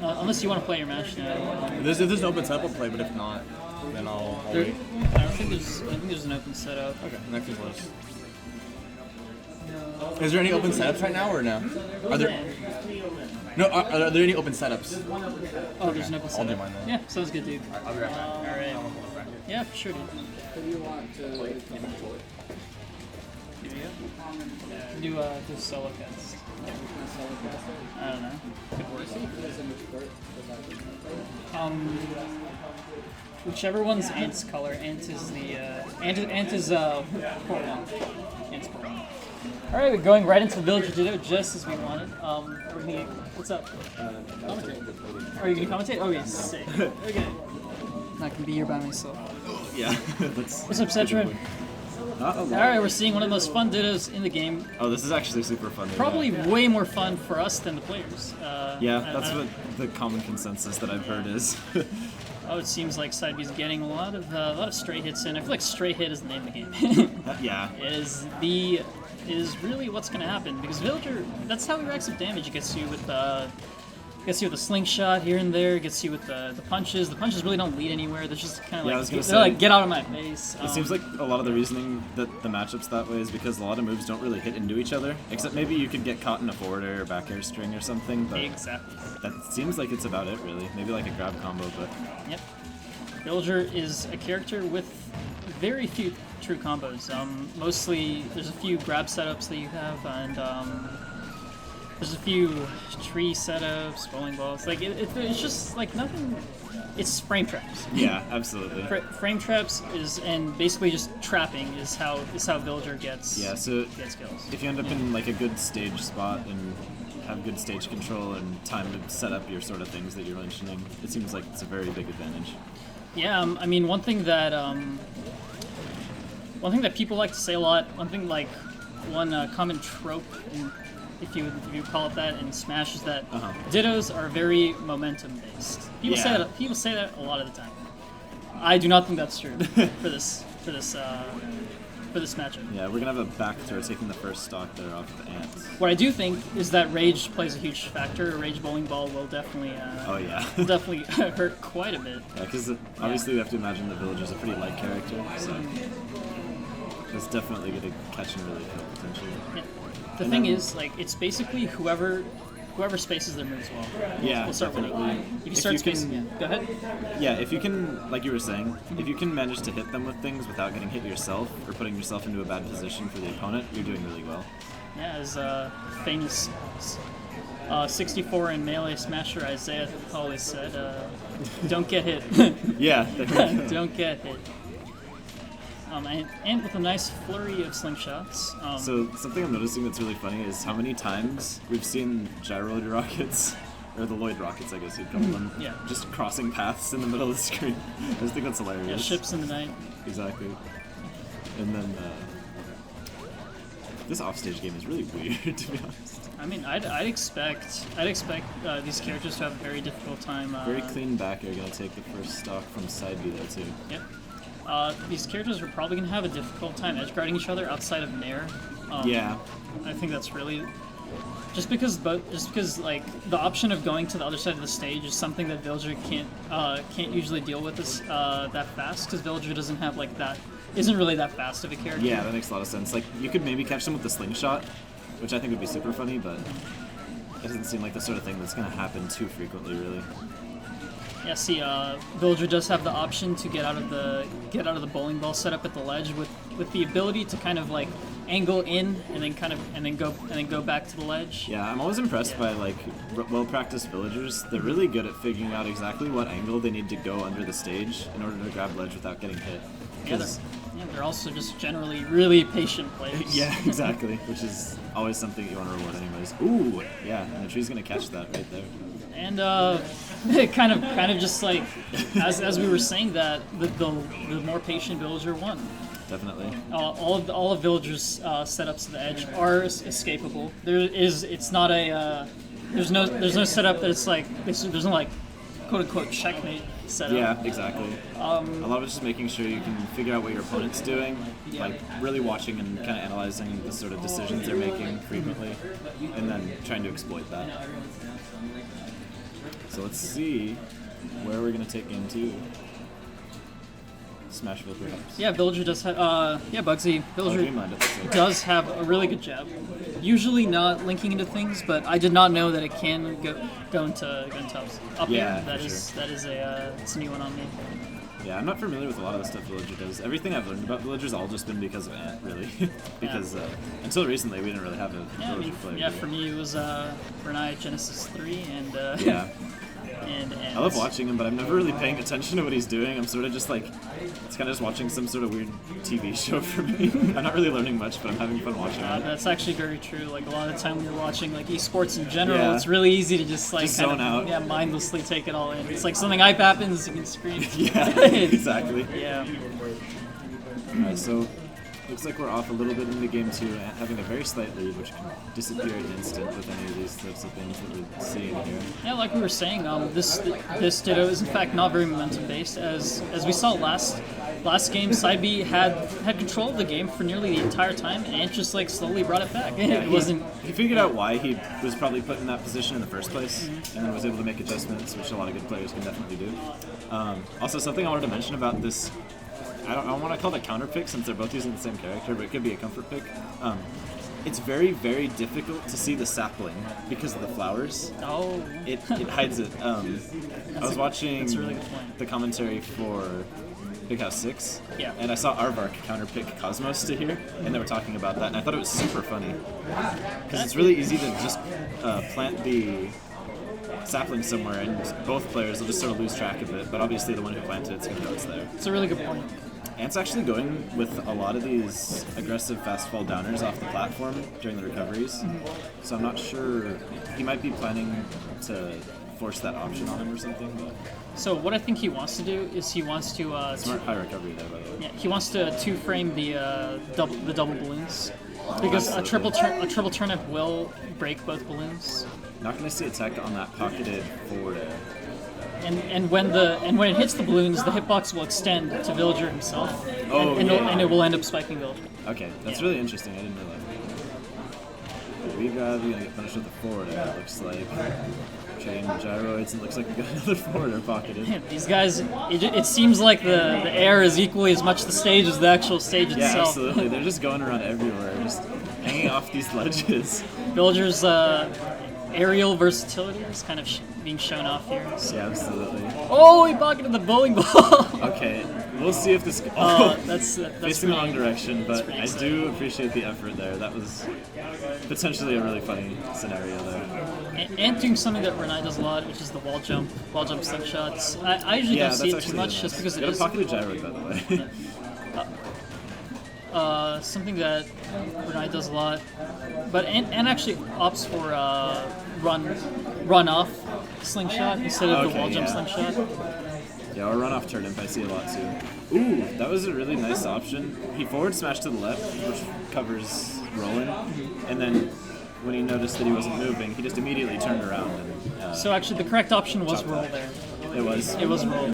unless you want to play your match now. If there's an open setup, I'll play, but if not, then I'll wait. I don't think there's an open setup. Okay, next is worse. Is there any open setups right now, or no? Are there? No, are there any open setups? Oh, there's an open setup. I'll do mine then. Yeah, sounds good, dude. I'll be right back. All right. Yeah, for sure, dude. What do you want to Here we go. Do solo cast. I don't know. Could work. Whichever one's Ant's color. Ant is the Ant is port one. Ant's port one. All right, we're going right into Villager Ditto just as we wanted. What's up? Commentate. Are you gonna commentate? Oh, yeah, sick. Okay. I can be here by myself. Yeah. What's up, Cetrin? Alright, we're seeing one of the most fun dittos in the game. Oh, this is actually super fun. Probably way more fun for us than the players. Yeah, that's what the common consensus that I've heard is. Oh, it seems like PsydB is getting a lot of stray hits in. I feel like stray hit is the name of the game. Yeah. is really what's going to happen, because Villager, that's how he racks up damage. He gets you with a slingshot here and there. Gets you with the punches. The punches really don't lead anywhere. They're just kind of they're like, get out of my face. It seems like a lot of the reasoning that the matchup's that way is because a lot of moves don't really hit into each other. Except maybe you could get caught in a forward air or back air string or something. But exactly. That seems like it's about it, really. Maybe like a grab combo, but... Yep. Villager is a character with very few true combos. Mostly, there's a few grab setups that you have, and there's a few tree setups, bowling balls. Like it's just like nothing. It's frame traps. Yeah, absolutely. Frame traps and basically just trapping is how Villager gets. Yeah, so gets kills. If you end up in like a good stage spot and have good stage control and time to set up your sort of things that you're mentioning, it seems like it's a very big advantage. Yeah, I mean, one thing that people like to say a lot, one common trope, if you call it that, in Smash, is that dittos are very momentum based. People say that a lot of the time. I do not think that's true for this matchup. Yeah, we're gonna have a back throw taking the first stock there off of Ant. What I do think is that rage plays a huge factor. A rage bowling ball will definitely will definitely hurt quite a bit. Yeah, because obviously we have to imagine the Villager's a pretty light character, so it's definitely gonna catch and really kill potentially. Yeah. The thing is, like, it's basically whoever spaces their moves well. Yeah, we'll start definitely. with it. If you start spacing, go ahead. Yeah, if you can, like you were saying, if you can manage to hit them with things without getting hit yourself or putting yourself into a bad position for the opponent, you're doing really well. Yeah, as famous 64 and melee smasher Isaiah always said, don't get hit. Yeah. Don't get hit. And with a nice flurry of slingshots. So something I'm noticing that's really funny is how many times we've seen gyroid rockets, or the Lloyd rockets, I guess you'd call them, just crossing paths in the middle of the screen. I just think that's hilarious. Yeah, ships in the night. Exactly. And then this offstage game is really weird, to be honest. I mean, I'd expect these characters to have a very difficult time. Very clean back air, gonna take the first stock from PsydB though too. Yep. These characters are probably going to have a difficult time edgeguarding each other outside of Nair. Yeah. I think that's really... Just because like the option of going to the other side of the stage is something that Villager can't usually deal with that fast, because Villager doesn't have like that... isn't really that fast of a character. Yeah, that makes a lot of sense. Like, you could maybe catch them with the slingshot, which I think would be super funny, but it doesn't seem like the sort of thing that's going to happen too frequently, really. Yeah, see, Villager does have the option to get out of the bowling ball setup at the ledge with the ability to kind of like angle in and then go back to the ledge. Yeah, I'm always impressed by like well-practiced villagers. They're really good at figuring out exactly what angle they need to go under the stage in order to grab ledge without getting hit. Yeah, they're also just generally really patient players. Yeah, exactly, which is always something you want to reward anyways. Ooh, yeah, and the tree's gonna catch that right there. And kind of just like as we were saying that the more patient villager won. Definitely. All of Villager's setups to the edge are escapable. It's not a there's no setup that it's like there's no like quote unquote checkmate setup. Yeah, exactly. A lot of it's just making sure you can figure out what your opponent's doing, like really watching and kind of analyzing the sort of decisions they're making frequently, and then trying to exploit that. So let's see where we're going to take game 2. Smashville, perhaps. Yeah, Villager does have, Bugsy. Villager Dreamland, it looks like. does have a really good jab. Usually not linking into things, but I did not know that it can go into up Yeah, here. That for is it's a new one on me. Yeah, I'm not familiar with a lot of the stuff Villager does. Everything I've learned about Villager's all just been because of Ant, really. Because until recently, we didn't really have a Villager player. Yeah, for me it was Renai Genesis 3 and yeah. and I love watching him, but I'm never really paying attention to what he's doing. I'm sort of just like, it's kind of just watching some sort of weird TV show for me. I'm not really learning much, but I'm having fun watching it. That's actually very true. Like a lot of the time when you're watching like esports in general, Yeah. it's really easy to just like Just zone out. Yeah, mindlessly take it all in. It's like something hype happens, you can scream. Yeah, exactly. Yeah. Alright, so looks like we're off a little bit into game 2 and having a very slight lead, which can disappear at an instant with any of these types of things that we're seeing here. Yeah, like we were saying, this Ditto is in fact not very momentum based. As we saw last game, PsydB had control of the game for nearly the entire time, and Ant just like slowly brought it back. Yeah, it wasn't. He figured out why he was probably put in that position in the first place, and then was able to make adjustments, which a lot of good players can definitely do. Also, something I wanted to mention about this. I don't want to call it a counter pick since they're both using the same character, but it could be a comfort pick. It's very, very difficult to see the sapling because of the flowers. Oh. It hides it. I was watching that's a really good point. the commentary for Big House 6, Yeah. and I saw Aardvark counter pick Cosmos to here, and they were talking about that, and I thought it was super funny. Because it's really easy to just plant the sapling somewhere, and both players will just sort of lose track of it, but obviously the one who planted it's going to know it's there. It's a really good point. Ant's actually going with a lot of these aggressive fast fall downers off the platform during the recoveries, so I'm not sure. He might be planning to force that option on him or something. But So what I think he wants to do is he wants to smart high recovery there, by the way. yeah, he wants to two-frame the double balloons because a triple turnip will break both balloons. Not going to see a tech on that pocketed forward air. And when it hits the balloons, the hitbox will extend to Villager himself, Oh, and it will end up spiking Villager. Okay, that's really interesting. I didn't realize that. Regrab, you're gonna get punished with the forward air, it looks like. Chain gyroids, and it looks like we got another forward air pocketed. Yeah, these guys, it seems like the air is equally as much the stage as the actual stage Yeah, itself. absolutely. They're just going around everywhere, just hanging off these ledges. Villager's aerial versatility is kind of being shown off here. So. Yeah, absolutely. Oh, he pocketed the bowling ball. Okay, we'll see if this. That's facing the wrong direction, but I exciting. do appreciate the effort there. That was potentially a really funny scenario there. And doing something that Renai does a lot, which is the wall jump slingshots. I usually don't see it too much just because it is got a pocketed gyroid, by the way. something that Renai does a lot, but and actually opts for run off slingshot instead of the wall jump slingshot. Yeah, or run off turnip, I see a lot too. Ooh, that was a really nice option. He forward smashed to the left, which covers rolling, and then when he noticed that he wasn't moving, he just immediately turned around and So actually, the correct option was roll there. It was. It was roll.